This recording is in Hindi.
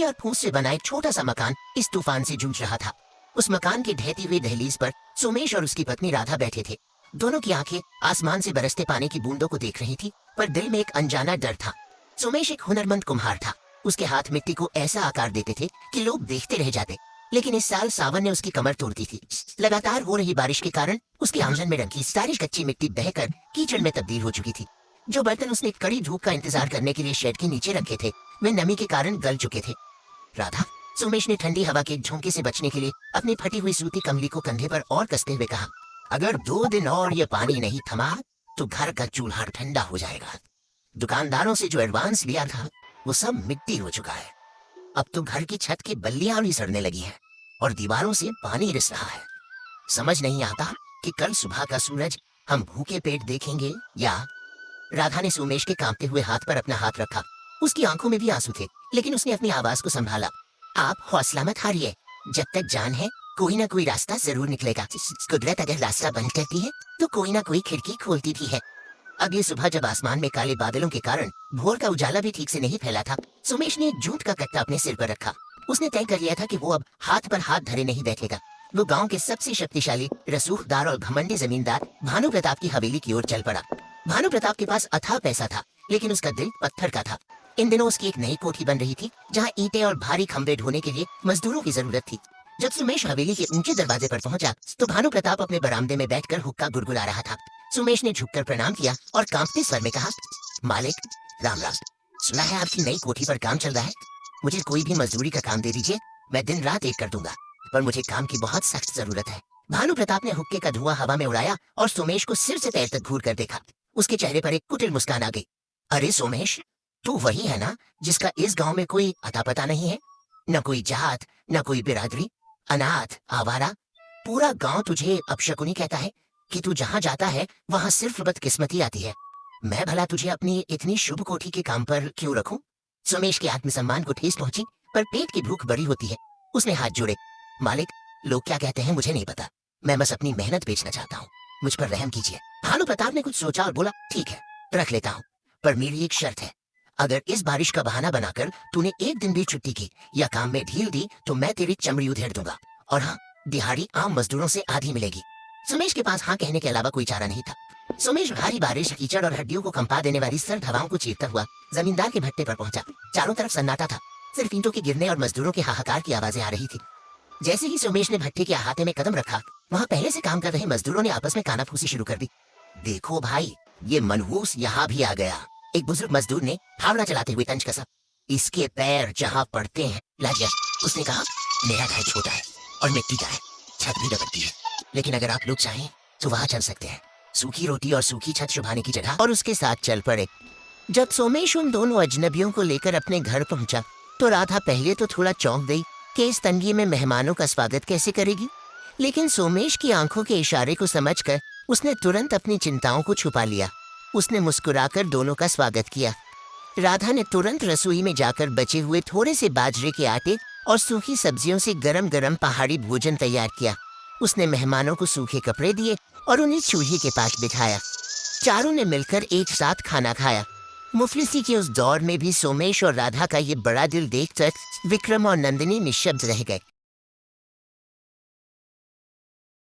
और फूस से बना एक छोटा सा मकान इस तूफान से जूझ रहा था। उस मकान की ढहती हुई दहलीज पर सोमेश और उसकी पत्नी राधा बैठे थे। दोनों की आंखें आसमान से बरसते पानी की बूंदों को देख रही थी, पर दिल में एक अनजाना डर था। सोमेश एक हुनरमंद कुम्हार था। उसके हाथ मिट्टी को ऐसा आकार देते थे कि लोग देखते रह जाते। लेकिन इस साल सावन ने उसकी कमर तोड़ दी थी। लगातार हो रही बारिश के कारण उसके आंगन में रखी सारी कच्ची मिट्टी बहकर कीचड़ में तब्दील हो चुकी थी। जो बर्तन उसने कड़ी धूप का इंतजार करने के लिए शेड के नीचे रखे थे, वे नमी के कारण गल चुके थे। राधा, सोमेश ने ठंडी हवा के झोंके से बचने के लिए अपनी फटी हुई सूती कमली को कंधे पर और कसते हुए कहा, अगर 2 दिन और ये पानी नहीं थमा तो घर का चूल्हा ठंडा हो जाएगा। दुकानदारों से जो एडवांस लिया था वो सब मिट्टी हो चुका है। अब तो घर की छत की बल्लियां भी सड़ने लगी हैं और दीवारों से पानी रिस रहा है। समझ नहीं आता कि कल सुबह का सूरज हम भूखे पेट देखेंगे या। राधा ने सोमेश के कांपते हुए हाथ पर अपना हाथ रखा। उसकी आंखों में भी आंसू थे, लेकिन उसने अपनी आवाज को संभाला। आप हौसला मत हारिए, जब तक जान है कोई ना कोई रास्ता जरूर निकलेगा। कुदरत अगर रास्ता बंद करती है तो कोई ना कोई खिड़की खोलती भी है। अगली सुबह जब आसमान में काले बादलों के कारण भोर का उजाला भी ठीक से नहीं फैला था, सोमेश ने एक जूट का कट्टा अपने सिर पर रखा। उसने तय कर लिया था कि वो अब हाथ पर हाथ धरे नहीं बैठेगा। वो गांव के सबसे शक्तिशाली, रसूखदार और घमंडी जमींदार भानु प्रताप की हवेली की ओर चल पड़ा। भानु प्रताप के पास अथाह पैसा था, लेकिन उसका दिल पत्थर का था। इन दिनों उसकी एक नई कोठी बन रही थी, जहाँ ईंटें और भारी खंभे ढोने के लिए मजदूरों की जरूरत थी। जब सुमेश हवेली के ऊंचे दरवाजे पर पहुंचा तो भानु प्रताप अपने बरामदे में बैठकर हुक्का गुड़गुड़ा रहा था। सुमेश ने झुककर प्रणाम किया और कांपते स्वर में कहा, मालिक, राम राम। सुना है आपकी नई कोठी पर काम चल रहा है। मुझे कोई भी मजदूरी का काम दे दीजिए, मैं दिन रात एक कर दूंगा, पर मुझे काम की बहुत सख्त जरूरत है। भानु प्रताप ने हुक्के का धुआं हवा में उड़ाया और सोमेश को सिर से पैर तक घूर कर देखा। उसके चेहरे पर एक कुटिल मुस्कान आ गई। अरे सोमेश, तू वही है ना जिसका इस गांव में कोई अता पता नहीं है? न कोई जात, न कोई बिरादरी, अनाथ, आवारा। पूरा गांव तुझे अपशकुनी कहता है कि तू जहां जाता है वहां सिर्फ बदकिस्मती आती है। मैं भला तुझे अपनी इतनी शुभ कोठी के काम पर क्यों रखूं? सोमेश के आत्मसम्मान को ठेस पहुंची, पर पेट की भूख बड़ी होती है। उसने हाथ जोड़े। मालिक, लोग क्या कहते हैं मुझे नहीं पता, मैं बस अपनी मेहनत बेचना चाहता हूँ, मुझ पर रहम कीजिए। भानु प्रताप ने कुछ सोचा और बोला, ठीक है, रख लेता हूँ, पर मेरी एक शर्त है। अगर इस बारिश का बहाना बनाकर तूने एक दिन भी छुट्टी की या काम में ढील दी तो मैं तेरी चमड़ी उधेड़ दूंगा। और हाँ, दिहाड़ी आम मजदूरों से आधी मिलेगी। सुमेश के पास हाँ कहने के अलावा कोई चारा नहीं था। सुमेश भारी बारिश, कीचड़ और हड्डियों को कंपा देने वाली सर्द हवाओं को चीरता हुआ जमींदार के भट्टे पर पहुंचा। चारों तरफ सन्नाटा था, सिर्फ ईंटों के गिरने और मजदूरों के हाहाकार की आवाजें आ रही थी। जैसे ही सोमेश ने भट्टे के अहाते में कदम रखा, वहाँ पहले से काम कर रहे मजदूरों ने आपस में कानाफूसी शुरू कर दी। देखो भाई, ये मनहूस यहाँ भी आ गया। एक बुजुर्ग मजदूर ने फावड़ा चलाते हुए तंज कसा। इसके पैर जहाँ पड़ते हैं लाजिया। उसने कहा, मेरा घर छोटा है और मिट्टी का है, छत भी रगड़ती है, लेकिन अगर आप लोग चाहें तो वहाँ चल सकते हैं। सूखी रोटी और सूखी छत शुभाने की जगह। और उसके साथ चल पड़े। जब सोमेश उन दोनों अजनबियों को लेकर अपने घर पहुंचा तो राधा पहले तो थोड़ा चौंक गई कि इस तंगी में मेहमानों का स्वागत कैसे करेगी, लेकिन सोमेश की आंखों के इशारे को समझकर उसने तुरंत अपनी चिंताओं को छुपा लिया। उसने मुस्कुराकर दोनों का स्वागत किया। राधा ने तुरंत रसोई में जाकर बचे हुए थोड़े से बाजरे के आटे और सूखी सब्जियों से गरम गरम पहाड़ी भोजन तैयार किया। उसने मेहमानों को सूखे कपड़े दिए और उन्हें चूल्हे के पास बिठाया। चारों ने मिलकर एक साथ खाना खाया। मुफलिसी के उस दौर में भी सोमेश और राधा का ये बड़ा दिल देखकर विक्रम और नंदिनी निशब्द रह गए।